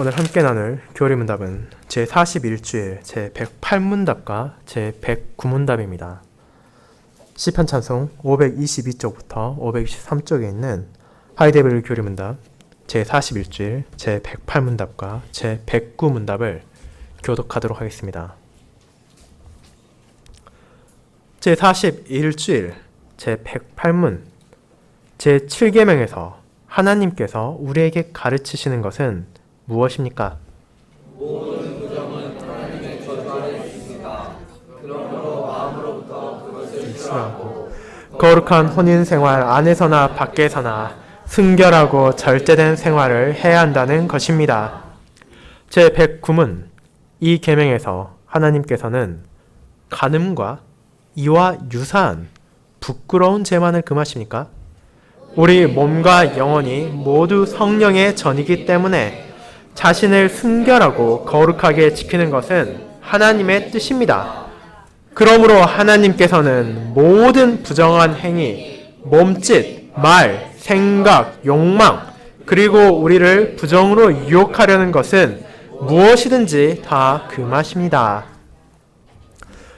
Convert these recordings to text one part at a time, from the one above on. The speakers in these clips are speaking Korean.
오늘 함께 나눌 교리문답은 제41주일 제108문답과 제109문답입니다. 시편 찬송 522쪽부터 523쪽에 있는 하이데벨 교리문답 제41주일 제108문답과 제109문답을 교독하도록 하겠습니다. 제41주일 제108문 제7계명에서 하나님께서 우리에게 가르치시는 것은 무엇입니까? 모든 부정은 하나님의 저주할 수 있습니다. 그러므로 마음으로부터 그것을 싫어하고 거룩한 혼인 생활 안에서나 밖에서나 순결하고 절제된 생활을 해야 한다는 것입니다. 제109문 이 계명에서 하나님께서는 간음과 이와 유사한 부끄러운 죄만을 금하십니까? 우리 몸과 영혼이 모두 성령의 전이기 때문에 자신을 순결하고 거룩하게 지키는 것은 하나님의 뜻입니다. 그러므로 하나님께서는 모든 부정한 행위, 몸짓, 말, 생각, 욕망, 그리고 우리를 부정으로 유혹하려는 것은 무엇이든지 다 금하십니다.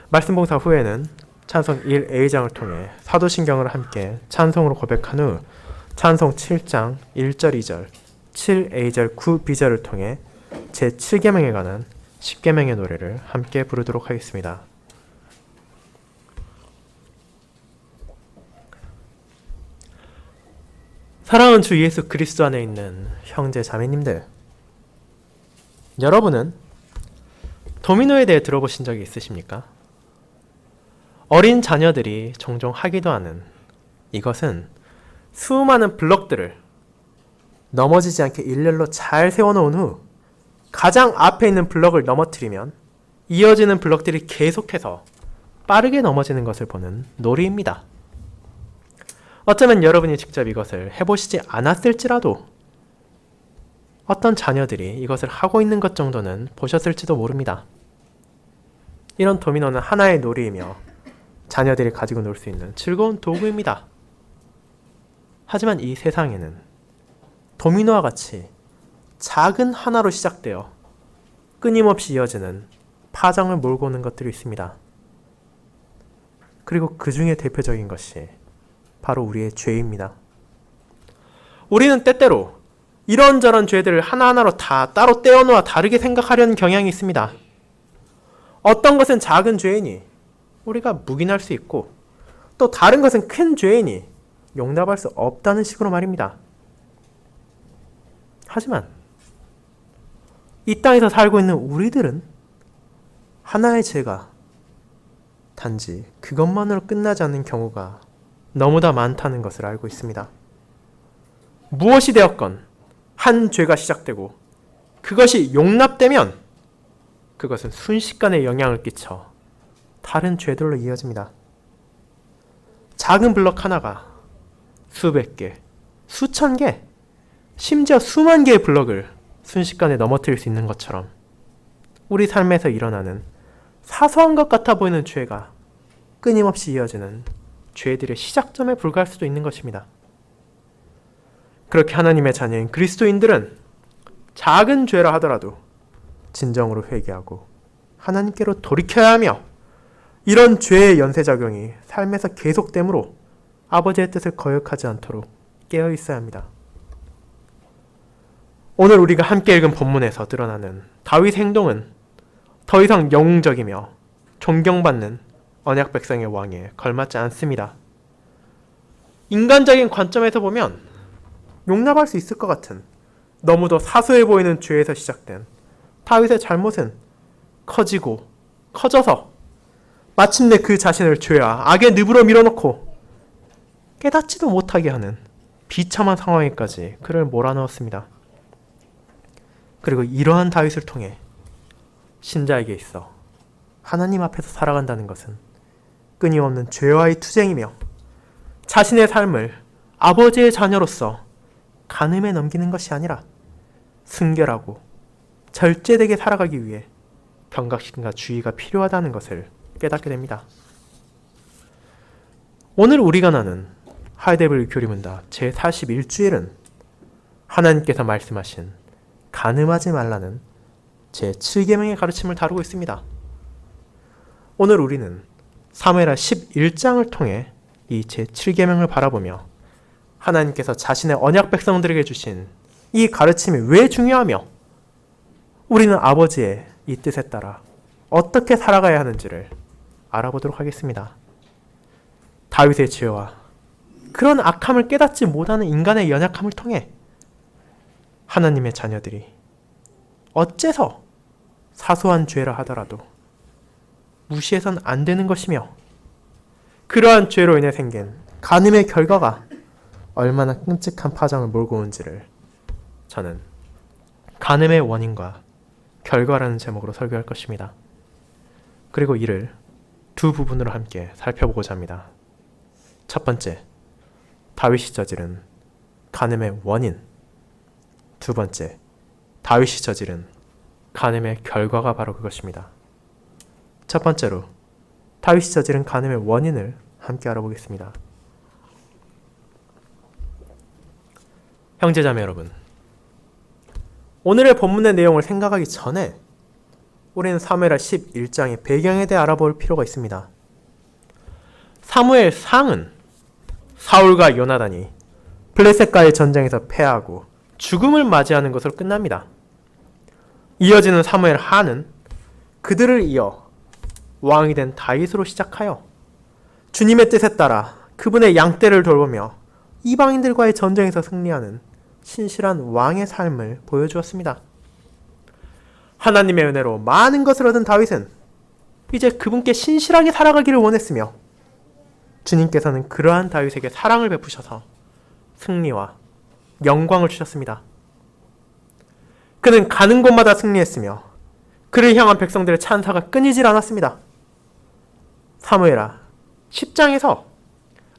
말씀봉사 후에는 찬송 1A장을 통해 사도신경을 함께 찬송으로 고백한 후 찬송 7장 1절 2절 7A절 9B절을 통해 제7계명에 관한 10계명의 노래를 함께 부르도록 하겠습니다. 사랑하는 주 예수 그리스도 안에 있는 형제 자매님들, 여러분은 도미노에 대해 들어보신 적이 있으십니까? 어린 자녀들이 종종 하기도 하는 이것은 수많은 블럭들을 넘어지지 않게 일렬로 잘 세워놓은 후 가장 앞에 있는 블럭을 넘어뜨리면 이어지는 블럭들이 계속해서 빠르게 넘어지는 것을 보는 놀이입니다. 어쩌면 여러분이 직접 이것을 해보시지 않았을지라도 어떤 자녀들이 이것을 하고 있는 것 정도는 보셨을지도 모릅니다. 이런 도미노는 하나의 놀이이며 자녀들이 가지고 놀 수 있는 즐거운 도구입니다. 하지만 이 세상에는 도미노와 같이 작은 하나로 시작되어 끊임없이 이어지는 파장을 몰고 오는 것들이 있습니다. 그리고 그 중에 대표적인 것이 바로 우리의 죄입니다. 우리는 때때로 이런저런 죄들을 하나하나로 다 따로 떼어놓아 다르게 생각하려는 경향이 있습니다. 어떤 것은 작은 죄이니 우리가 묵인할 수 있고 또 다른 것은 큰 죄이니 용납할 수 없다는 식으로 말입니다. 하지만 이 땅에서 살고 있는 우리들은 하나의 죄가 단지 그것만으로 끝나지 않는 경우가 너무나 많다는 것을 알고 있습니다. 무엇이 되었건 한 죄가 시작되고 그것이 용납되면 그것은 순식간에 영향을 끼쳐 다른 죄들로 이어집니다. 작은 블럭 하나가 수백 개, 수천 개, 심지어 수만 개의 블럭을 순식간에 넘어뜨릴 수 있는 것처럼 우리 삶에서 일어나는 사소한 것 같아 보이는 죄가 끊임없이 이어지는 죄들의 시작점에 불과할 수도 있는 것입니다. 그렇게 하나님의 자녀인 그리스도인들은 작은 죄라 하더라도 진정으로 회개하고 하나님께로 돌이켜야 하며 이런 죄의 연쇄작용이 삶에서 계속되므로 아버지의 뜻을 거역하지 않도록 깨어 있어야 합니다. 오늘 우리가 함께 읽은 본문에서 드러나는 다윗의 행동은 더 이상 영웅적이며 존경받는 언약 백성의 왕에 걸맞지 않습니다. 인간적인 관점에서 보면 용납할 수 있을 것 같은 너무도 사소해 보이는 죄에서 시작된 다윗의 잘못은 커지고 커져서 마침내 그 자신을 죄와 악의 늪으로 밀어넣고 깨닫지도 못하게 하는 비참한 상황에까지 그를 몰아넣었습니다. 그리고 이러한 다윗을 통해 신자에게 있어 하나님 앞에서 살아간다는 것은 끊임없는 죄와의 투쟁이며 자신의 삶을 아버지의 자녀로서 간음에 넘기는 것이 아니라 순결하고 절제되게 살아가기 위해 경각심과 주의가 필요하다는 것을 깨닫게 됩니다. 오늘 우리가 나눈 하이데벨 교리문답 제41주일은 하나님께서 말씀하신 간음하지 말라는 제7계명의 가르침을 다루고 있습니다. 오늘 우리는 사무엘하 11장을 통해 이 제7계명을 바라보며 하나님께서 자신의 언약 백성들에게 주신 이 가르침이 왜 중요하며 우리는 아버지의 이 뜻에 따라 어떻게 살아가야 하는지를 알아보도록 하겠습니다. 다윗의 죄와 그런 악함을 깨닫지 못하는 인간의 연약함을 통해 하나님의 자녀들이 어째서 사소한 죄라 하더라도 무시해선 안 되는 것이며 그러한 죄로 인해 생긴 간음의 결과가 얼마나 끔찍한 파장을 몰고 온지를 저는 간음의 원인과 결과라는 제목으로 설교할 것입니다. 그리고 이를 두 부분으로 함께 살펴보고자 합니다. 첫 번째, 다윗이 저지른 간음의 원인. 두 번째, 다윗이 저지른 간음의 결과가 바로 그것입니다. 첫 번째로 다윗이 저지른 간음의 원인을 함께 알아보겠습니다. 형제자매 여러분, 오늘의 본문의 내용을 생각하기 전에 우리는 사무엘하 11장의 배경에 대해 알아볼 필요가 있습니다. 사무엘상은 사울과 요나단이 블레셋과의 전쟁에서 패하고 죽음을 맞이하는 것으로 끝납니다. 이어지는 사무엘하는 그들을 이어 왕이 된 다윗으로 시작하여 주님의 뜻에 따라 그분의 양떼를 돌보며 이방인들과의 전쟁에서 승리하는 신실한 왕의 삶을 보여주었습니다. 하나님의 은혜로 많은 것을 얻은 다윗은 이제 그분께 신실하게 살아가기를 원했으며 주님께서는 그러한 다윗에게 사랑을 베푸셔서 승리와 영광을 주셨습니다. 그는 가는 곳마다 승리했으며 그를 향한 백성들의 찬사가 끊이질 않았습니다. 사무엘하 10장에서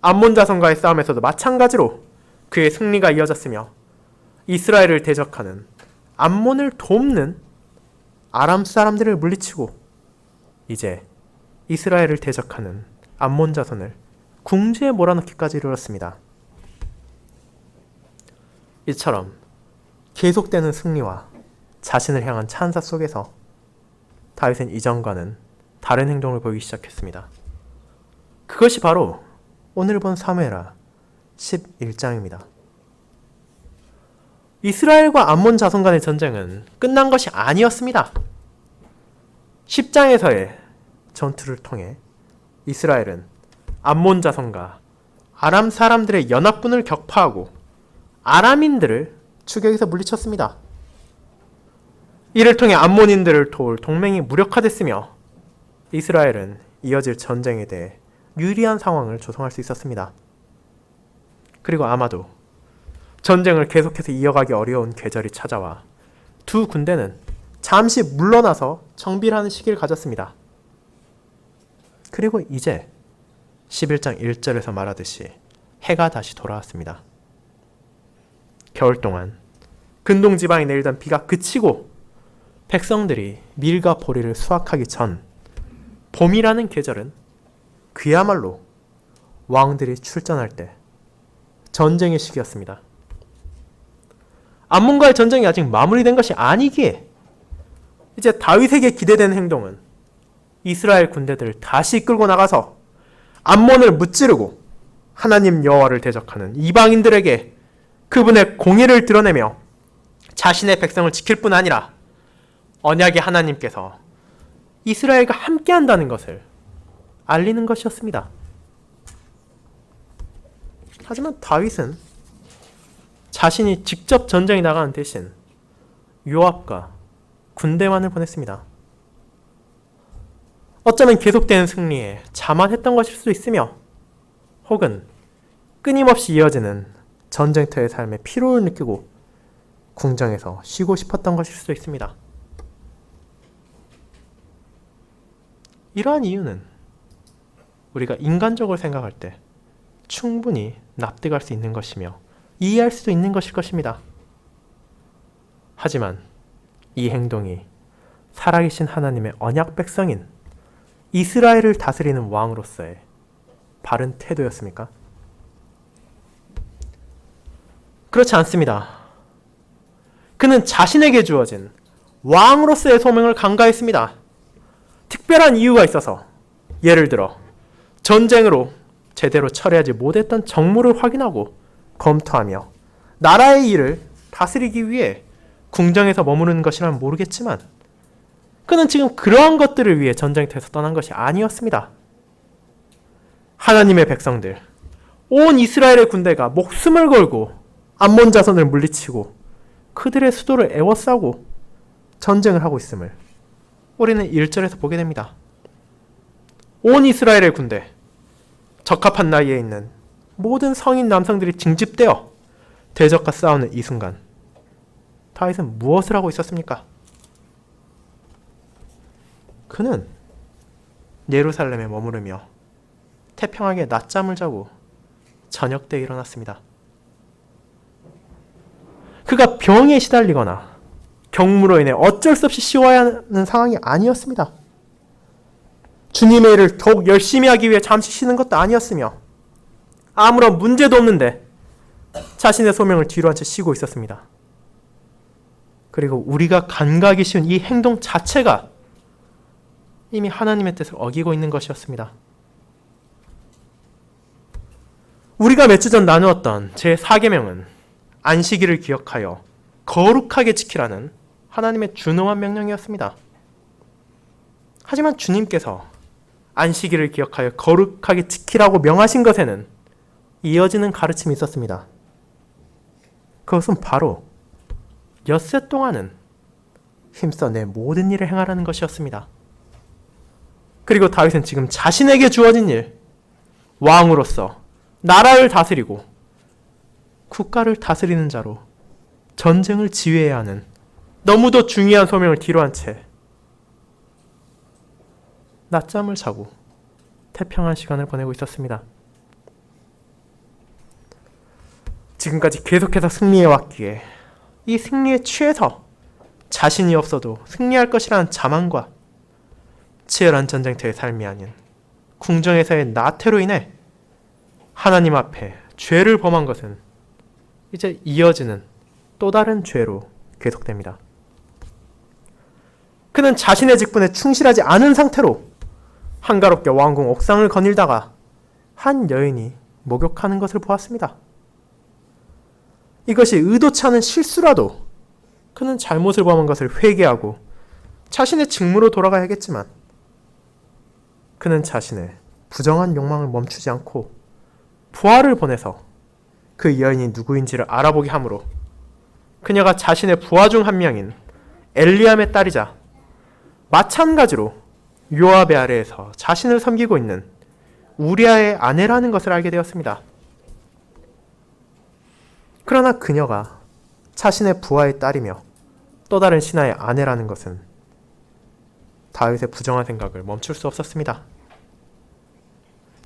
암몬 자손과의 싸움에서도 마찬가지로 그의 승리가 이어졌으며 이스라엘을 대적하는 암몬을 돕는 아람 사람들을 물리치고 이제 이스라엘을 대적하는 암몬 자손을 궁지에 몰아넣기까지 이르렀습니다. 이처럼 계속되는 승리와 자신을 향한 찬사 속에서 다윗은 이전과는 다른 행동을 보이기 시작했습니다. 그것이 바로 오늘 본 사무엘하 11장입니다. 이스라엘과 암몬 자손 간의 전쟁은 끝난 것이 아니었습니다. 10장에서의 전투를 통해 이스라엘은 암몬 자손과 아람 사람들의 연합군을 격파하고 아람인들을 추격해서 물리쳤습니다. 이를 통해 암몬인들을 도울 동맹이 무력화됐으며 이스라엘은 이어질 전쟁에 대해 유리한 상황을 조성할 수 있었습니다. 그리고 아마도 전쟁을 계속해서 이어가기 어려운 계절이 찾아와 두 군대는 잠시 물러나서 정비를 하는 시기를 가졌습니다. 그리고 이제 11장 1절에서 말하듯이 해가 다시 돌아왔습니다. 겨울 동안 근동 지방에 내리던 비가 그치고 백성들이 밀과 보리를 수확하기 전 봄이라는 계절은 그야말로 왕들이 출전할 때 전쟁의 시기였습니다. 암몬과의 전쟁이 아직 마무리된 것이 아니기에 이제 다윗에게 기대되는 행동은 이스라엘 군대들을 다시 끌고 나가서 암몬을 무찌르고 하나님 여호와를 대적하는 이방인들에게 그분의 공의를 드러내며 자신의 백성을 지킬 뿐 아니라 언약의 하나님께서 이스라엘과 함께한다는 것을 알리는 것이었습니다. 하지만 다윗은 자신이 직접 전쟁에 나가는 대신 요압과 군대만을 보냈습니다. 어쩌면 계속되는 승리에 자만했던 것일 수도 있으며 혹은 끊임없이 이어지는 전쟁터의 삶에 피로를 느끼고 궁정에서 쉬고 싶었던 것일 수도 있습니다. 이러한 이유는 우리가 인간적으로 생각할 때 충분히 납득할 수 있는 것이며 이해할 수도 있는 것일 것입니다. 하지만 이 행동이 살아계신 하나님의 언약 백성인 이스라엘을 다스리는 왕으로서의 바른 태도였습니까? 그렇지 않습니다. 그는 자신에게 주어진 왕으로서의 소명을 간과했습니다. 특별한 이유가 있어서, 예를 들어 전쟁으로 제대로 처리하지 못했던 정무를 확인하고 검토하며 나라의 일을 다스리기 위해 궁정에서 머무르는 것이라면 모르겠지만, 그는 지금 그러한 것들을 위해 전쟁터에서 떠난 것이 아니었습니다. 하나님의 백성들, 온 이스라엘의 군대가 목숨을 걸고 암몬 자손을 물리치고 그들의 수도를 에워싸고 전쟁을 하고 있음을 우리는 1절에서 보게 됩니다. 온 이스라엘의 군대, 적합한 나이에 있는 모든 성인 남성들이 징집되어 대적과 싸우는 이 순간, 다윗은 무엇을 하고 있었습니까? 그는 예루살렘에 머무르며 태평하게 낮잠을 자고 저녁 때 일어났습니다. 그가 병에 시달리거나 경무로 인해 어쩔 수 없이 쉬어야 하는 상황이 아니었습니다. 주님의 일을 더욱 열심히 하기 위해 잠시 쉬는 것도 아니었으며, 아무런 문제도 없는데 자신의 소명을 뒤로 한 채 쉬고 있었습니다. 그리고 우리가 간과하기 쉬운 이 행동 자체가 이미 하나님의 뜻을 어기고 있는 것이었습니다. 우리가 몇 주 전 나누었던 제4계명은 안식일을 기억하여 거룩하게 지키라는 하나님의 준엄한 명령이었습니다. 하지만 주님께서 안식일을 기억하여 거룩하게 지키라고 명하신 것에는 이어지는 가르침이 있었습니다. 그것은 바로 엿새 동안은 힘써 내 모든 일을 행하라는 것이었습니다. 그리고 다윗은 지금 자신에게 주어진 일, 왕으로서 나라를 다스리고 국가를 다스리는 자로 전쟁을 지휘해야 하는 너무도 중요한 소명을 뒤로 한 채 낮잠을 자고 태평한 시간을 보내고 있었습니다. 지금까지 계속해서 승리해왔기에 이 승리에 취해서 자신이 없어도 승리할 것이라는 자만과 치열한 전쟁터의 삶이 아닌 궁정에서의 나태로 인해 하나님 앞에 죄를 범한 것은 이제 이어지는 또 다른 죄로 계속됩니다. 그는 자신의 직분에 충실하지 않은 상태로 한가롭게 왕궁 옥상을 거닐다가 한 여인이 목욕하는 것을 보았습니다. 이것이 의도치 않은 실수라도 그는 잘못을 범한 것을 회개하고 자신의 직무로 돌아가야겠지만, 그는 자신의 부정한 욕망을 멈추지 않고 부하를 보내서 그 여인이 누구인지를 알아보게 하므로 그녀가 자신의 부하 중 한 명인 엘리암의 딸이자 마찬가지로 요압의 아래에서 자신을 섬기고 있는 우리아의 아내라는 것을 알게 되었습니다. 그러나 그녀가 자신의 부하의 딸이며 또 다른 신하의 아내라는 것은 다윗의 부정한 생각을 멈출 수 없었습니다.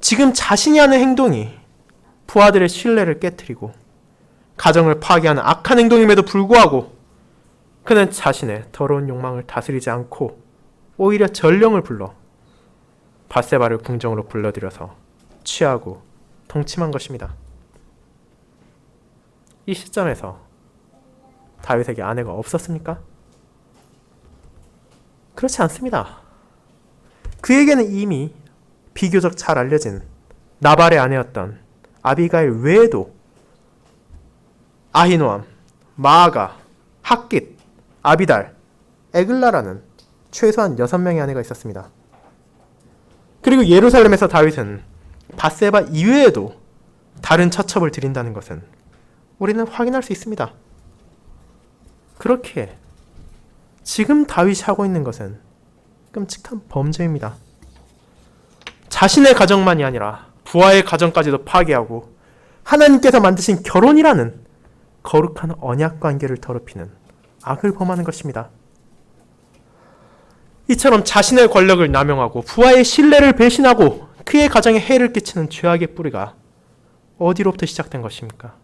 지금 자신이 하는 행동이 부하들의 신뢰를 깨트리고 가정을 파괴하는 악한 행동임에도 불구하고 그는 자신의 더러운 욕망을 다스리지 않고 오히려 전령을 불러 밧세바를 궁정으로 불러들여서 취하고 동침한 것입니다. 이 시점에서 다윗에게 아내가 없었습니까? 그렇지 않습니다. 그에게는 이미 비교적 잘 알려진 나발의 아내였던 아비가일 외에도 아히노암, 마아가, 핫깃, 아비달, 에글라라는 최소한 6명의 아내가 있었습니다. 그리고 예루살렘에서 다윗은 밧세바 이외에도 다른 처첩을 드린다는 것은 우리는 확인할 수 있습니다. 그렇게 지금 다윗이 하고 있는 것은 끔찍한 범죄입니다. 자신의 가정만이 아니라 부하의 가정까지도 파괴하고 하나님께서 만드신 결혼이라는 거룩한 언약 관계를 더럽히는 악을 범하는 것입니다. 이처럼 자신의 권력을 남용하고 부하의 신뢰를 배신하고 그의 가정에 해를 끼치는 죄악의 뿌리가 어디로부터 시작된 것입니까?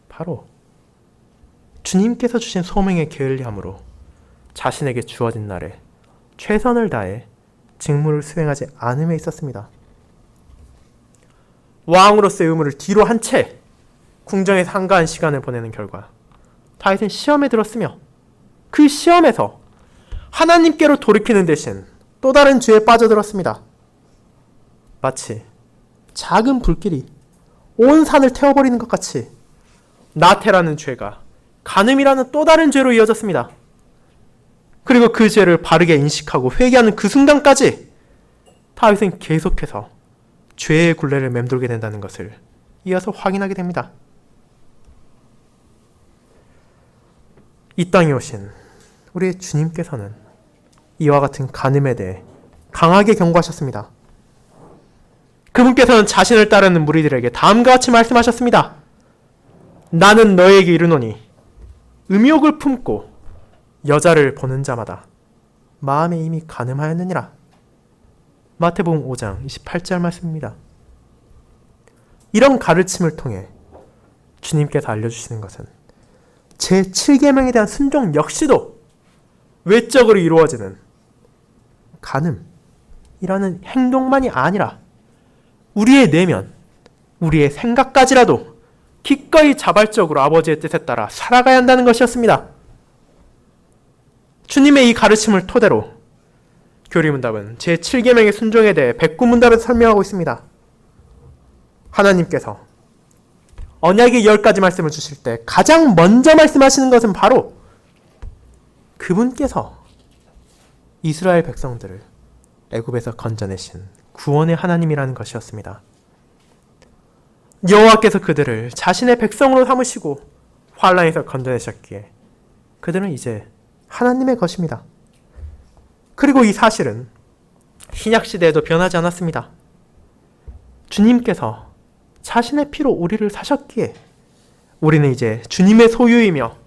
바로 주님께서 주신 소명의 게을리함으로 자신에게 주어진 날에 최선을 다해 직무를 수행하지 않음에 있었습니다. 왕으로서의 의무를 뒤로 한 채 궁정에서 한가한 시간을 보내는 결과 다윗은 시험에 들었으며 그 시험에서 하나님께로 돌이키는 대신 또 다른 죄에 빠져들었습니다. 마치 작은 불길이 온 산을 태워버리는 것 같이 나태라는 죄가 간음이라는 또 다른 죄로 이어졌습니다. 그리고 그 죄를 바르게 인식하고 회개하는 그 순간까지 다윗은 계속해서 죄의 굴레를 맴돌게 된다는 것을 이어서 확인하게 됩니다. 이 땅에 오신 우리의 주님께서는 이와 같은 간음에 대해 강하게 경고하셨습니다. 그분께서는 자신을 따르는 무리들에게 다음과 같이 말씀하셨습니다. 나는 너에게 이르노니 음욕을 품고 여자를 보는 자마다 마음에 이미 간음하였느니라. 마태복음 5장 28절 말씀입니다. 이런 가르침을 통해 주님께서 알려주시는 것은 제7계명에 대한 순종 역시도 외적으로 이루어지는 간음이라는 행동만이 아니라 우리의 내면, 우리의 생각까지라도 기꺼이 자발적으로 아버지의 뜻에 따라 살아가야 한다는 것이었습니다. 주님의 이 가르침을 토대로 교리문답은 제7계명의 순종에 대해 백구문답에서 설명하고 있습니다. 하나님께서 언약의 10가지 말씀을 주실 때 가장 먼저 말씀하시는 것은 바로 그분께서 이스라엘 백성들을 애굽에서 건져내신 구원의 하나님이라는 것이었습니다. 여호와께서 그들을 자신의 백성으로 삼으시고 환란에서 건져내셨기에 그들은 이제 하나님의 것입니다. 그리고 이 사실은 신약시대에도 변하지 않았습니다. 주님께서 자신의 피로 우리를 사셨기에 우리는 이제 주님의 소유이며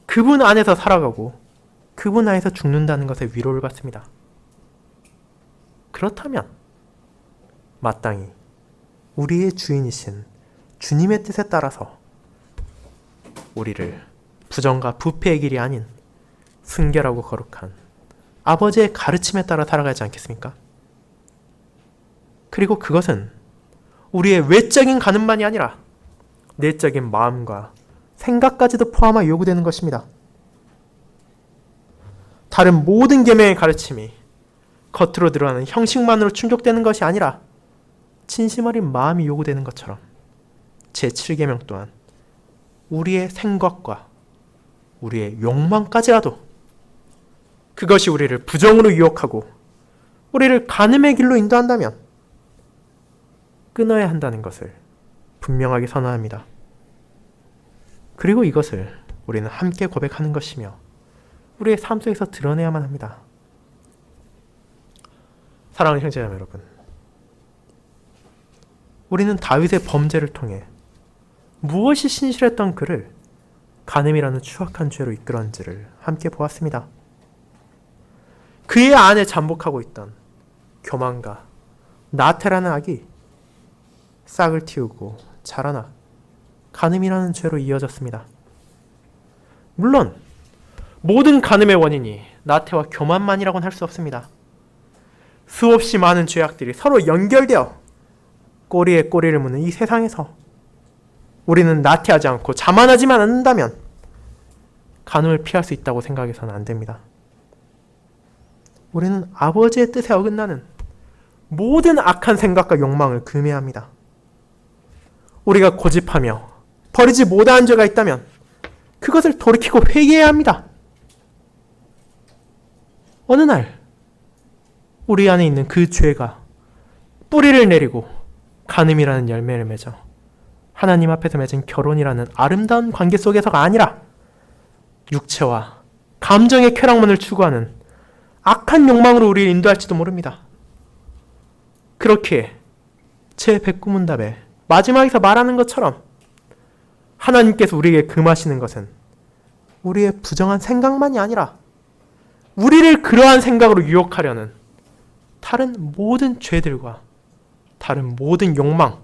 그분 안에서 살아가고 그분 안에서 죽는다는 것에 위로를 받습니다. 그렇다면 마땅히 우리의 주인이신 주님의 뜻에 따라서 우리를 부정과 부패의 길이 아닌 순결하고 거룩한 아버지의 가르침에 따라 살아가지 않겠습니까? 그리고 그것은 우리의 외적인 간음만이 아니라 내적인 마음과 생각까지도 포함하여 요구되는 것입니다. 다른 모든 계명의 가르침이 겉으로 드러나는 형식만으로 충족되는 것이 아니라 진심 어린 마음이 요구되는 것처럼 제7계명 또한 우리의 생각과 우리의 욕망까지라도 그것이 우리를 부정으로 유혹하고 우리를 간음의 길로 인도한다면 끊어야 한다는 것을 분명하게 선언합니다. 그리고 이것을 우리는 함께 고백하는 것이며 우리의 삶 속에서 드러내야만 합니다. 사랑하는 형제자매 여러분, 우리는 다윗의 범죄를 통해 무엇이 신실했던 그를 간음이라는 추악한 죄로 이끌었는지를 함께 보았습니다. 그의 안에 잠복하고 있던 교만과 나태라는 악이 싹을 틔우고 자라나 간음이라는 죄로 이어졌습니다. 물론 모든 간음의 원인이 나태와 교만만이라고는 할 수 없습니다. 수없이 많은 죄악들이 서로 연결되어 꼬리에 꼬리를 무는 이 세상에서 우리는 나태하지 않고 자만하지만 않는다면 간음을 피할 수 있다고 생각해서는 안 됩니다. 우리는 아버지의 뜻에 어긋나는 모든 악한 생각과 욕망을 금해야 합니다. 우리가 고집하며 버리지 못한 죄가 있다면 그것을 돌이키고 회개해야 합니다. 어느 날 우리 안에 있는 그 죄가 뿌리를 내리고 간음이라는 열매를 맺어 하나님 앞에서 맺은 결혼이라는 아름다운 관계 속에서가 아니라 육체와 감정의 쾌락만을 추구하는 악한 욕망으로 우리를 인도할지도 모릅니다. 그렇게 제 백구문답에 마지막에서 말하는 것처럼 하나님께서 우리에게 금하시는 것은 우리의 부정한 생각만이 아니라 우리를 그러한 생각으로 유혹하려는 다른 모든 죄들과 다른 모든 욕망,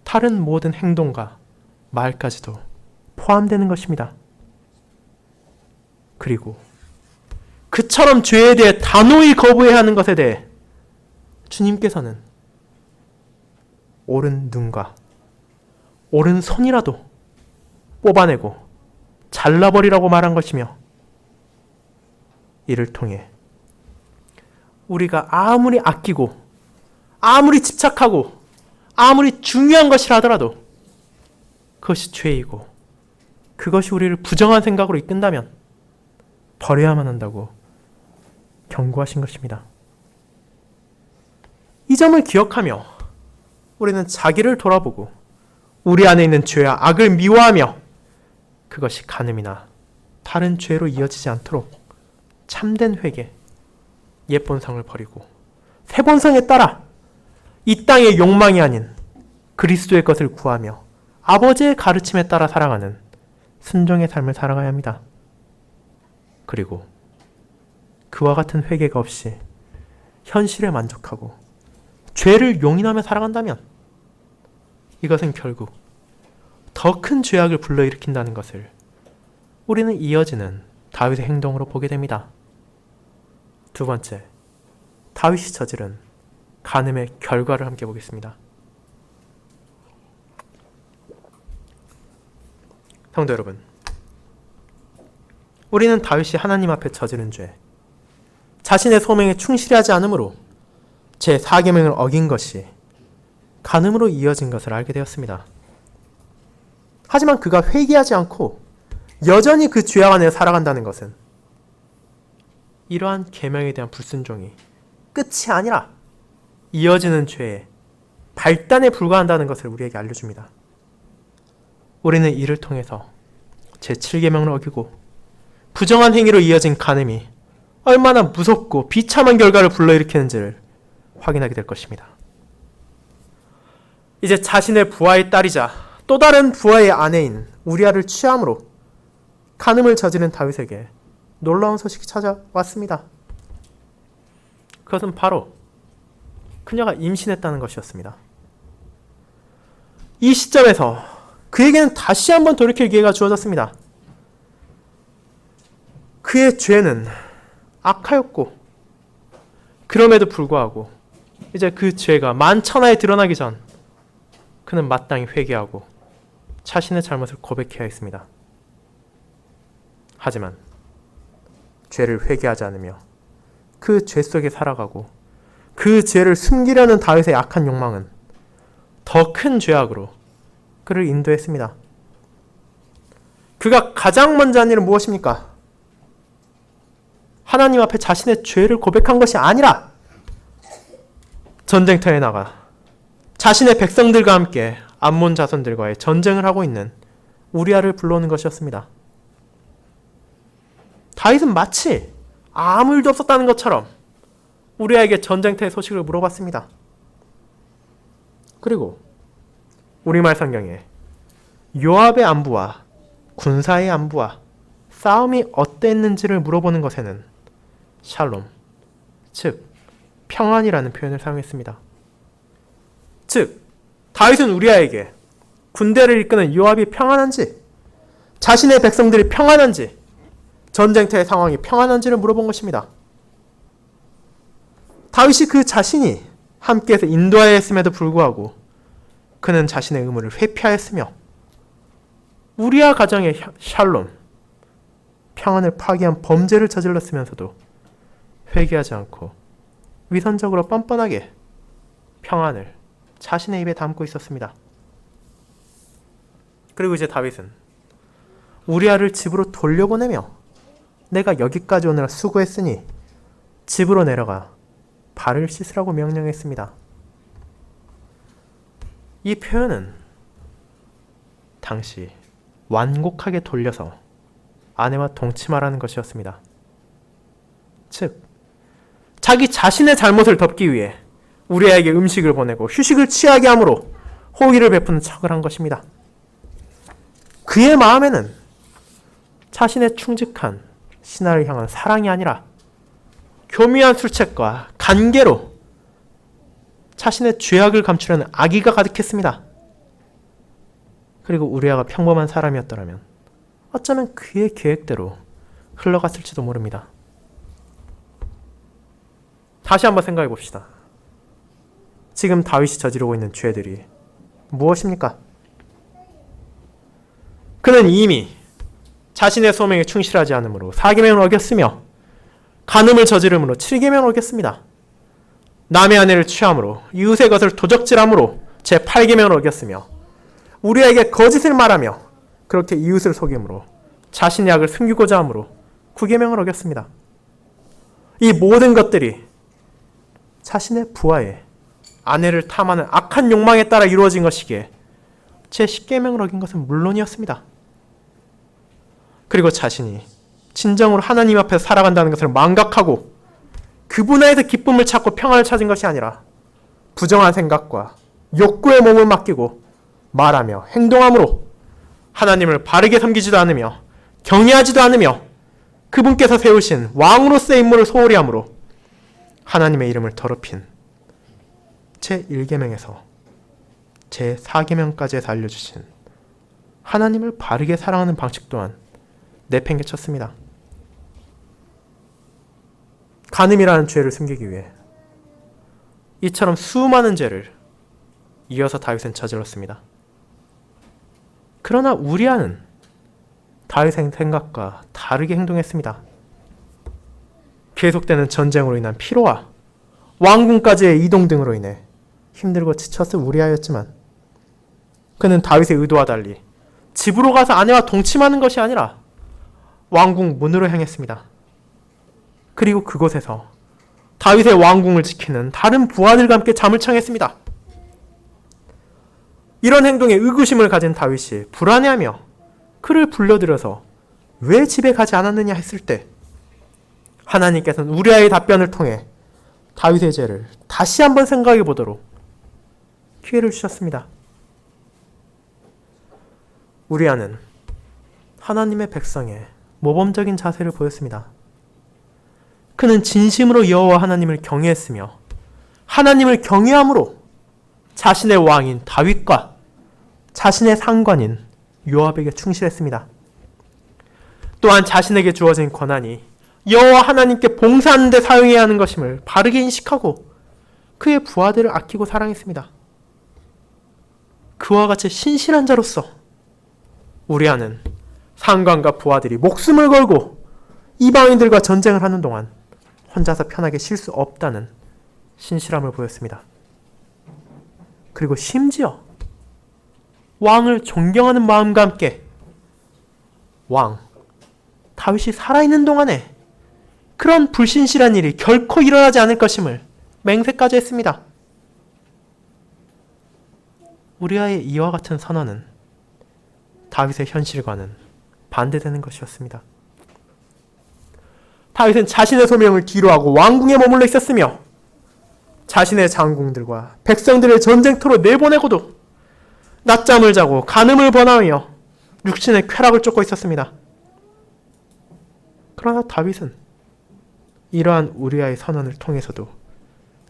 다른 모든 행동과 말까지도 포함되는 것입니다. 그리고 그처럼 죄에 대해 단호히 거부해야 하는 것에 대해 주님께서는 옳은 눈과 옳은 손이라도 뽑아내고 잘라버리라고 말한 것이며, 이를 통해 우리가 아무리 아끼고 아무리 집착하고 아무리 중요한 것이라 하더라도 그것이 죄이고 그것이 우리를 부정한 생각으로 이끈다면 버려야만 한다고 경고하신 것입니다. 이 점을 기억하며 우리는 자기를 돌아보고 우리 안에 있는 죄와 악을 미워하며 그것이 간음이나 다른 죄로 이어지지 않도록 참된 회개, 옛 본성을 버리고 새 본성에 따라 이 땅의 욕망이 아닌 그리스도의 것을 구하며 아버지의 가르침에 따라 살아가는 순종의 삶을 살아가야 합니다. 그리고 그와 같은 회개가 없이 현실에 만족하고 죄를 용인하며 살아간다면 이것은 결국 더 큰 죄악을 불러일으킨다는 것을 우리는 이어지는 다윗의 행동으로 보게 됩니다. 두 번째, 다윗이 저지른 간음의 결과를 함께 보겠습니다. 성도 여러분, 우리는 다윗이 하나님 앞에 저지른 죄, 자신의 소명에 충실하지 않으므로 제4계명을 어긴 것이 간음으로 이어진 것을 알게 되었습니다. 하지만 그가 회개하지 않고 여전히 그 죄악 안에 살아간다는 것은 이러한 계명에 대한 불순종이 끝이 아니라 이어지는 죄의 발단에 불과한다는 것을 우리에게 알려줍니다. 우리는 이를 통해서 제7계명을 어기고 부정한 행위로 이어진 간음이 얼마나 무섭고 비참한 결과를 불러일으키는지를 확인하게 될 것입니다. 이제 자신의 부하의 딸이자 또 다른 부하의 아내인 우리아를 취함으로 간음을 저지른 다윗에게 놀라운 소식이 찾아왔습니다. 그것은 바로 그녀가 임신했다는 것이었습니다. 이 시점에서 그에게는 다시 한번 돌이킬 기회가 주어졌습니다. 그의 죄는 악하였고 그럼에도 불구하고 이제 그 죄가 만천하에 드러나기 전 그는 마땅히 회개하고 자신의 잘못을 고백해야 했습니다. 하지만 죄를 회개하지 않으며 그 죄 속에 살아가고 그 죄를 숨기려는 다윗의 악한 욕망은 더 큰 죄악으로 그를 인도했습니다. 그가 가장 먼저 한 일은 무엇입니까? 하나님 앞에 자신의 죄를 고백한 것이 아니라 전쟁터에 나가 자신의 백성들과 함께 암몬 자손들과의 전쟁을 하고 있는 우리아를 불러오는 것이었습니다. 다윗은 마치 아무 일도 없었다는 것처럼 우리아에게 전쟁터의 소식을 물어봤습니다. 그리고 우리말 성경에 요압의 안부와 군사의 안부와 싸움이 어땠는지를 물어보는 것에는 샬롬, 즉 평안이라는 표현을 사용했습니다. 즉 다윗은 우리아에게 군대를 이끄는 요압이 평안한지, 자신의 백성들이 평안한지, 전쟁터의 상황이 평안한지를 물어본 것입니다. 다윗이 그 자신이 함께해서 인도하여 했음에도 불구하고 그는 자신의 의무를 회피하였으며 우리아 가정의 샬롬, 평안을 파괴한 범죄를 저질렀으면서도 회개하지 않고 위선적으로 뻔뻔하게 평안을 자신의 입에 담고 있었습니다. 그리고 이제 다윗은 우리아를 집으로 돌려보내며 내가 여기까지 오느라 수고했으니 집으로 내려가 발을 씻으라고 명령했습니다. 이 표현은 당시 완곡하게 돌려서 아내와 동침하라는 것이었습니다. 즉, 자기 자신의 잘못을 덮기 위해 우리아에게 음식을 보내고 휴식을 취하게 함으로 호의를 베푸는 척을 한 것입니다. 그의 마음에는 자신의 충직한 신하를 향한 사랑이 아니라 교묘한 술책과 간계로 자신의 죄악을 감추려는 악의가 가득했습니다. 그리고 우리아가 평범한 사람이었더라면 어쩌면 그의 계획대로 흘러갔을지도 모릅니다. 다시 한번 생각해 봅시다. 지금 다윗이 저지르고 있는 죄들이 무엇입니까? 그는 이미 자신의 소명에 충실하지 않으므로 4계명을 어겼으며 간음을 저지름으로 7계명을 어겼습니다. 남의 아내를 취함으로 이웃의 것을 도적질함으로 제8계명을 어겼으며 우리에게 거짓을 말하며 그렇게 이웃을 속임으로 자신의 악을 숨기고자 함으로 9계명을 어겼습니다. 이 모든 것들이 자신의 부하의 아내를 탐하는 악한 욕망에 따라 이루어진 것이기에 제10계명을 어긴 것은 물론이었습니다. 그리고 자신이 진정으로 하나님 앞에서 살아간다는 것을 망각하고 그분 안에서 기쁨을 찾고 평안을 찾은 것이 아니라 부정한 생각과 욕구에 몸을 맡기고 말하며 행동함으로 하나님을 바르게 섬기지도 않으며 경외하지도 않으며 그분께서 세우신 왕으로서의 임무를 소홀히 함으로 하나님의 이름을 더럽힌 제1계명에서 제4계명까지 알려주신 하나님을 바르게 사랑하는 방식 또한 내팽개쳤습니다. 간음이라는 죄를 숨기기 위해 이처럼 수많은 죄를 이어서 다윗은 저질렀습니다. 그러나 우리아는 다윗의 생각과 다르게 행동했습니다. 계속되는 전쟁으로 인한 피로와 왕궁까지의 이동 등으로 인해 힘들고 지쳤을 우리아였지만 그는 다윗의 의도와 달리 집으로 가서 아내와 동침하는 것이 아니라 왕궁 문으로 향했습니다. 그리고 그곳에서 다윗의 왕궁을 지키는 다른 부하들과 함께 잠을 청했습니다. 이런 행동에 의구심을 가진 다윗이 불안해하며 그를 불러들여서 왜 집에 가지 않았느냐 했을 때 하나님께서는 우리아의 답변을 통해 다윗의 죄를 다시 한번 생각해 보도록 기회를 주셨습니다. 우리아는 하나님의 백성의 모범적인 자세를 보였습니다. 그는 진심으로 여호와 하나님을 경외했으며 하나님을 경외함으로 자신의 왕인 다윗과 자신의 상관인 요압에게 충실했습니다. 또한 자신에게 주어진 권한이 여호와 하나님께 봉사하는 데 사용해야 하는 것임을 바르게 인식하고 그의 부하들을 아끼고 사랑했습니다. 그와 같이 신실한 자로서 우리아는 상관과 부하들이 목숨을 걸고 이방인들과 전쟁을 하는 동안 혼자서 편하게 쉴 수 없다는 신실함을 보였습니다. 그리고 심지어 왕을 존경하는 마음과 함께 왕 다윗이 살아있는 동안에 그런 불신실한 일이 결코 일어나지 않을 것임을 맹세까지 했습니다. 우리아의 이와 같은 선언은 다윗의 현실과는 반대되는 것이었습니다. 다윗은 자신의 소명을 뒤로하고 왕궁에 머물러 있었으며 자신의 장군들과 백성들을 전쟁터로 내보내고도 낮잠을 자고 간음을 번하며 육신의 쾌락을 쫓고 있었습니다. 그러나 다윗은 이러한 우리아의 선언을 통해서도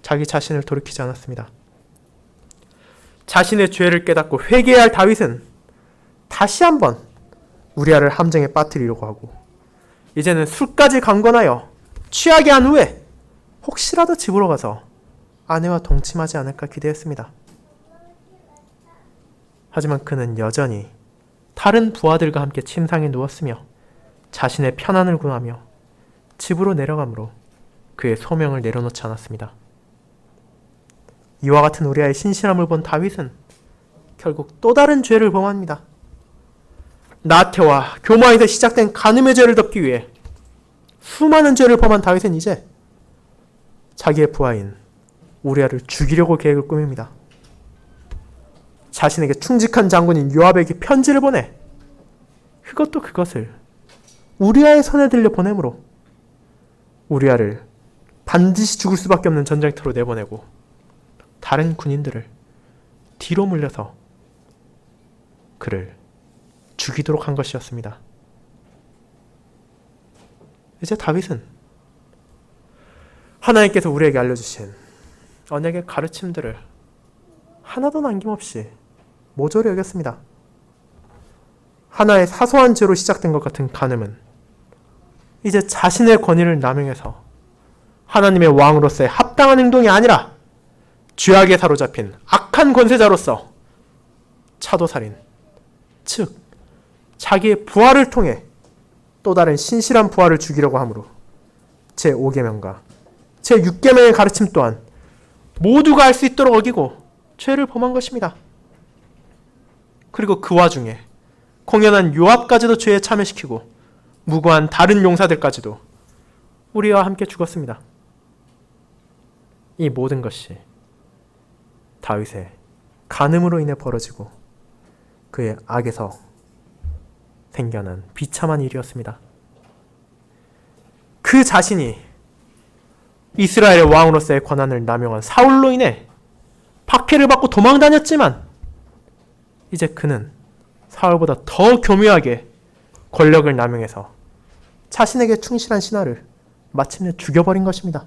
자기 자신을 돌이키지 않았습니다. 자신의 죄를 깨닫고 회개해야 할 다윗은 다시 한번 우리아를 함정에 빠뜨리려고 하고 이제는 술까지 강권하여 취하게 한 후에 혹시라도 집으로 가서 아내와 동침하지 않을까 기대했습니다. 하지만 그는 여전히 다른 부하들과 함께 침상에 누웠으며 자신의 편안을 구하며 집으로 내려가므로 그의 소명을 내려놓지 않았습니다. 이와 같은 우리아의 신실함을 본 다윗은 결국 또 다른 죄를 범합니다. 나태와 교만에서 시작된 간음의 죄를 덮기 위해 수많은 죄를 범한 다윗은 이제 자기의 부하인 우리아를 죽이려고 계획을 꾸밉니다. 자신에게 충직한 장군인 요압에게 편지를 보내 그것을 우리아의 손에 들려 보내므로 우리아를 반드시 죽을 수밖에 없는 전쟁터로 내보내고 다른 군인들을 뒤로 물려서 그를 죽이도록 한 것이었습니다. 이제 다윗은 하나님께서 우리에게 알려주신 언약의 가르침들을 하나도 남김없이 모조리 여겼습니다. 하나의 사소한 죄로 시작된 것 같은 간음은 이제 자신의 권위를 남용해서 하나님의 왕으로서의 합당한 행동이 아니라 죄악에 사로잡힌 악한 권세자로서 차도살인, 즉 자기의 부하를 통해 또 다른 신실한 부하를 죽이려고 하므로 제5계명과 제6계명의 가르침 또한 모두가 알 수 있도록 어기고 죄를 범한 것입니다. 그리고 그 와중에 공연한 요압까지도 죄에 참여시키고 무고한 다른 용사들까지도 우리와 함께 죽었습니다. 이 모든 것이 다윗의 간음으로 인해 벌어지고 그의 악에서 생겨난 비참한 일이었습니다. 그 자신이 이스라엘의 왕으로서의 권한을 남용한 사울로 인해 박해를 받고 도망다녔지만 이제 그는 사울보다 더 교묘하게 권력을 남용해서 자신에게 충실한 신하를 마침내 죽여버린 것입니다.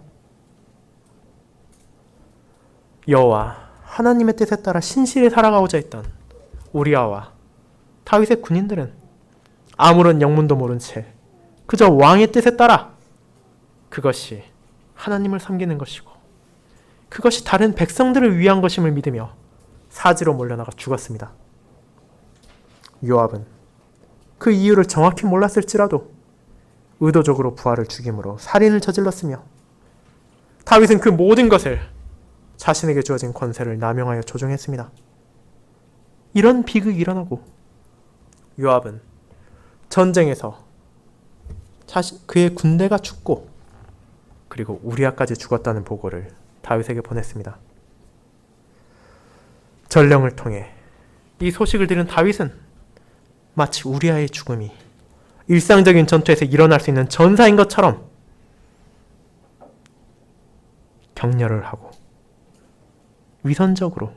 여호와 하나님의 뜻에 따라 신실히 살아가고자 했던 우리아와 다윗의 군인들은 아무런 영문도 모른 채 그저 왕의 뜻에 따라 그것이 하나님을 섬기는 것이고 그것이 다른 백성들을 위한 것임을 믿으며 사지로 몰려나가 죽었습니다. 요압은 그 이유를 정확히 몰랐을지라도 의도적으로 부하를 죽임으로 살인을 저질렀으며 다윗은 그 모든 것을 자신에게 주어진 권세를 남용하여 조종했습니다. 이런 비극이 일어나고 요압은 전쟁에서 그의 군대가 죽고 그리고 우리아까지 죽었다는 보고를 다윗에게 보냈습니다. 전령을 통해 이 소식을 들은 다윗은 마치 우리아의 죽음이 일상적인 전투에서 일어날 수 있는 전사인 것처럼 격려를 하고 위선적으로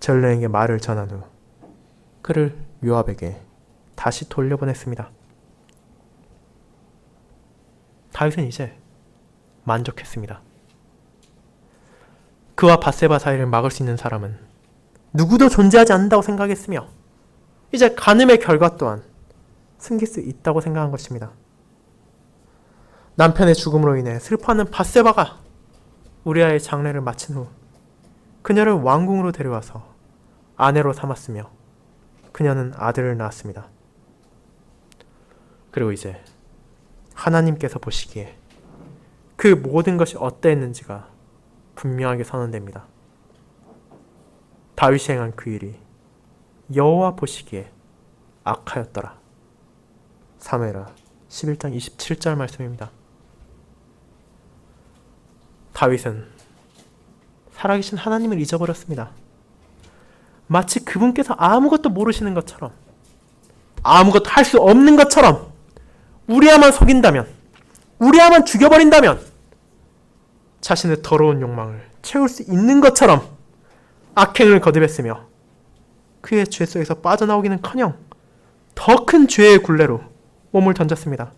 전령에게 말을 전한 후 그를 요압에게 다시 돌려보냈습니다. 다윗은 이제 만족했습니다. 그와 밧세바 사이를 막을 수 있는 사람은 누구도 존재하지 않는다고 생각했으며 이제 간음의 결과 또한 숨길 수 있다고 생각한 것입니다. 남편의 죽음으로 인해 슬퍼하는 밧세바가 우리아의 장례를 마친 후 그녀를 왕궁으로 데려와서 아내로 삼았으며 그녀는 아들을 낳았습니다. 그리고 이제 하나님께서 보시기에 그 모든 것이 어떠했는지가 분명하게 선언됩니다. 다윗이 행한 그 일이 여호와 보시기에 악하였더라. 사무엘하 11장 27절 말씀입니다. 다윗은 살아계신 하나님을 잊어버렸습니다. 마치 그분께서 아무것도 모르시는 것처럼, 아무것도 할 수 없는 것처럼, 우리야만 속인다면, 우리야만 죽여버린다면 자신의 더러운 욕망을 채울 수 있는 것처럼 악행을 거듭했으며 그의 죄 속에서 빠져나오기는커녕 더 큰 죄의 굴레로 몸을 던졌습니다.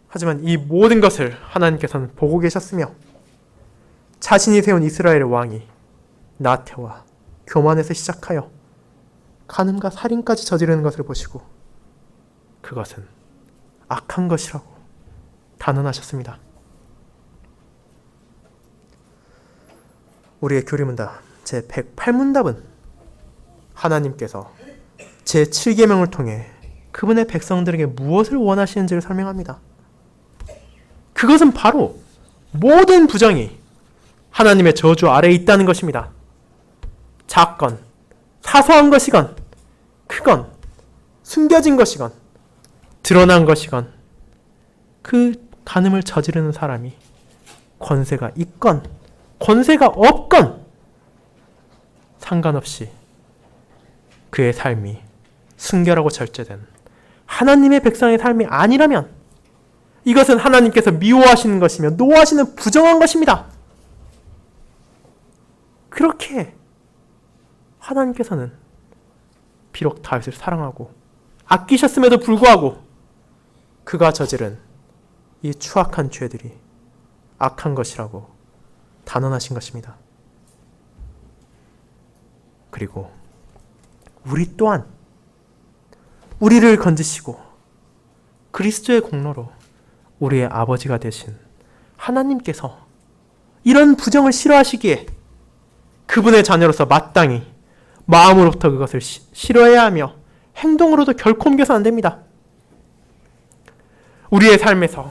하지만 이 모든 것을 하나님께서는 보고 계셨으며 자신이 세운 이스라엘의 왕이 나태와 교만에서 시작하여 간음과 살인까지 저지르는 것을 보시고 그것은 악한 것이라고 단언하셨습니다. 우리의 교리문답 제108문답은 하나님께서 제7계명을 통해 그분의 백성들에게 무엇을 원하시는지를 설명합니다. 그것은 바로 모든 부정이 하나님의 저주 아래에 있다는 것입니다. 작건, 사소한 것이건, 크건, 숨겨진 것이건, 드러난 것이건, 그 간음을 저지르는 사람이 권세가 있건, 권세가 없건, 상관없이 그의 삶이 순결하고 절제된 하나님의 백성의 삶이 아니라면 이것은 하나님께서 미워하시는 것이며 노하시는 부정한 것입니다. 그렇게 하나님께서는 비록 다윗을 사랑하고 아끼셨음에도 불구하고 그가 저지른 이 추악한 죄들이 악한 것이라고 단언하신 것입니다. 그리고 우리 또한 우리를 건지시고 그리스도의 공로로 우리의 아버지가 되신 하나님께서 이런 부정을 싫어하시기에 그분의 자녀로서 마땅히 마음으로부터 그것을 싫어해야 하며 행동으로도 결코 옮겨서 안 됩니다. 우리의 삶에서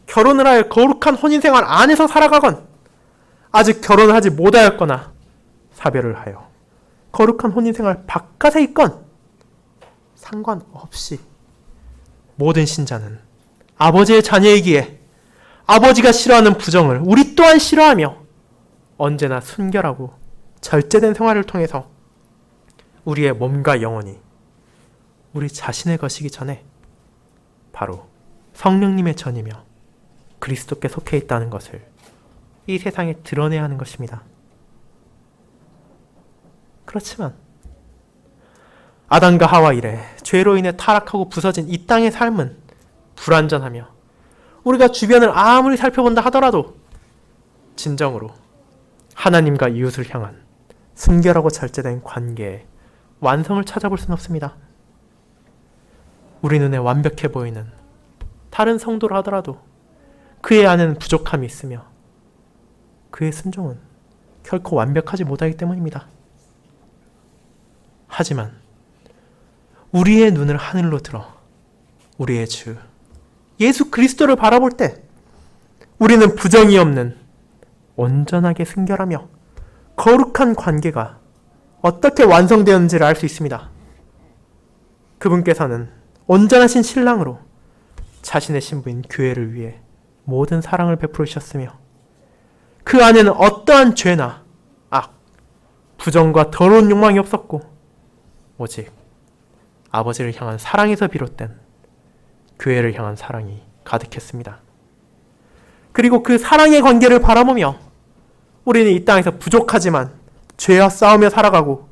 결혼을 하여 거룩한 혼인생활 안에서 살아가건 아직 결혼을 하지 못하였거나 사별을 하여 거룩한 혼인생활 바깥에 있건 상관없이 모든 신자는 아버지의 자녀이기에 아버지가 싫어하는 부정을 우리 또한 싫어하며 언제나 순결하고 절제된 생활을 통해서 우리의 몸과 영혼이 우리 자신의 것이기 전에 바로 성령님의 전이며 그리스도께 속해 있다는 것을 이 세상에 드러내야 하는 것입니다. 그렇지만 아담과 하와 이래 죄로 인해 타락하고 부서진 이 땅의 삶은 불완전하며 우리가 주변을 아무리 살펴본다 하더라도 진정으로 하나님과 이웃을 향한 순결하고 절제된 관계의 완성을 찾아볼 수는 없습니다. 우리 눈에 완벽해 보이는 다른 성도를 하더라도 그의 안에는 부족함이 있으며 그의 순종은 결코 완벽하지 못하기 때문입니다. 하지만 우리의 눈을 하늘로 들어 우리의 주 예수 그리스도를 바라볼 때 우리는 부정이 없는 온전하게 순결하며 거룩한 관계가 어떻게 완성되었는지를 알 수 있습니다. 그분께서는 온전하신 신랑으로 자신의 신부인 교회를 위해 모든 사랑을 베풀으셨으며 그 안에는 어떠한 죄나 악, 부정과 더러운 욕망이 없었고 오직 아버지를 향한 사랑에서 비롯된 교회를 향한 사랑이 가득했습니다. 그리고 그 사랑의 관계를 바라보며 우리는 이 땅에서 부족하지만 죄와 싸우며 살아가고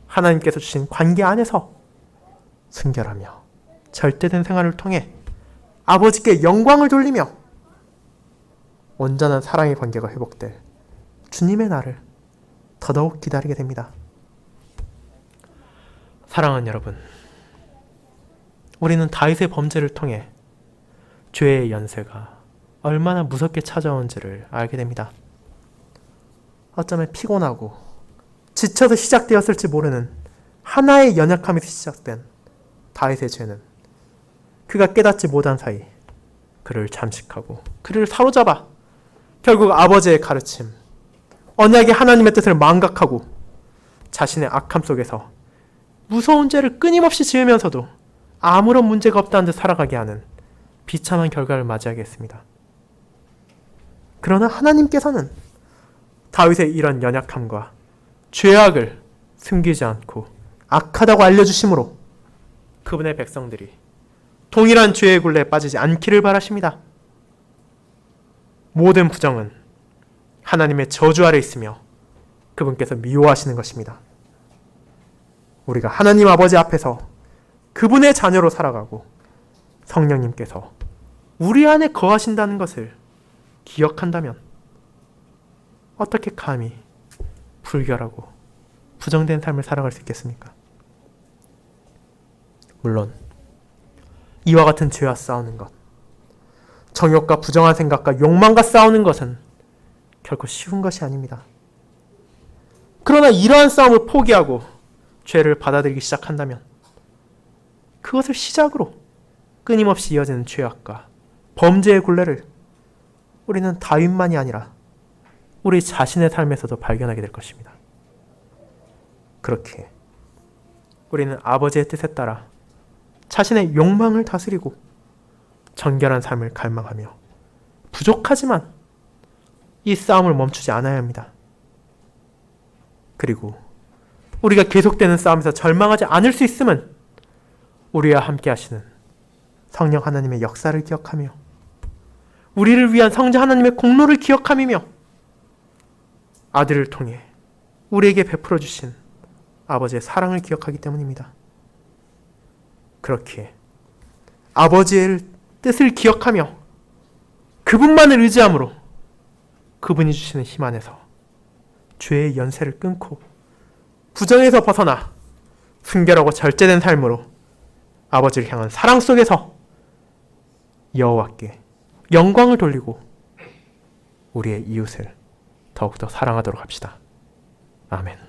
하나님께서 주신 관계 안에서 순결하며 절대된 생활을 통해 아버지께 영광을 돌리며 온전한 사랑의 관계가 회복될 주님의 날을 더더욱 기다리게 됩니다. 사랑하는 여러분, 우리는 다윗의 범죄를 통해 죄의 연쇄가 얼마나 무섭게 찾아온지를 알게 됩니다. 어쩌면 피곤하고 지쳐서 시작되었을지 모르는 하나의 연약함에서 시작된 다윗의 죄는 그가 깨닫지 못한 사이 그를 잠식하고 그를 사로잡아 결국 아버지의 가르침, 언약의 하나님의 뜻을 망각하고 자신의 악함 속에서 무서운 죄를 끊임없이 지으면서도 아무런 문제가 없다는 듯 살아가게 하는 비참한 결과를 맞이하게 했습니다. 그러나 하나님께서는 다윗의 이런 연약함과 죄악을 숨기지 않고 악하다고 알려주심으로 그분의 백성들이 동일한 죄의 굴레에 빠지지 않기를 바라십니다. 모든 부정은 하나님의 저주 아래 있으며 그분께서 미워하시는 것입니다. 우리가 하나님 아버지 앞에서 그분의 자녀로 살아가고 성령님께서 우리 안에 거하신다는 것을 기억한다면 어떻게 감히 불결하고 부정된 삶을 살아갈 수 있겠습니까? 물론 이와 같은 죄와 싸우는 것, 정욕과 부정한 생각과 욕망과 싸우는 것은 결코 쉬운 것이 아닙니다. 그러나 이러한 싸움을 포기하고 죄를 받아들이기 시작한다면 그것을 시작으로 끊임없이 이어지는 죄악과 범죄의 굴레를 우리는 다윗만이 아니라 우리 자신의 삶에서도 발견하게 될 것입니다. 그렇게 우리는 아버지의 뜻에 따라 자신의 욕망을 다스리고 정결한 삶을 갈망하며 부족하지만 이 싸움을 멈추지 않아야 합니다. 그리고 우리가 계속되는 싸움에서 절망하지 않을 수 있음은 우리와 함께 하시는 성령 하나님의 역사를 기억하며 우리를 위한 성자 하나님의 공로를 기억함이며 아들을 통해 우리에게 베풀어 주신 아버지의 사랑을 기억하기 때문입니다. 그렇기에 아버지의 뜻을 기억하며 그분만을 의지함으로 그분이 주시는 힘 안에서 죄의 연쇄를 끊고 부정에서 벗어나 순결하고 절제된 삶으로 아버지를 향한 사랑 속에서 여호와께 영광을 돌리고 우리의 이웃을 더욱더 사랑하도록 합시다. 아멘.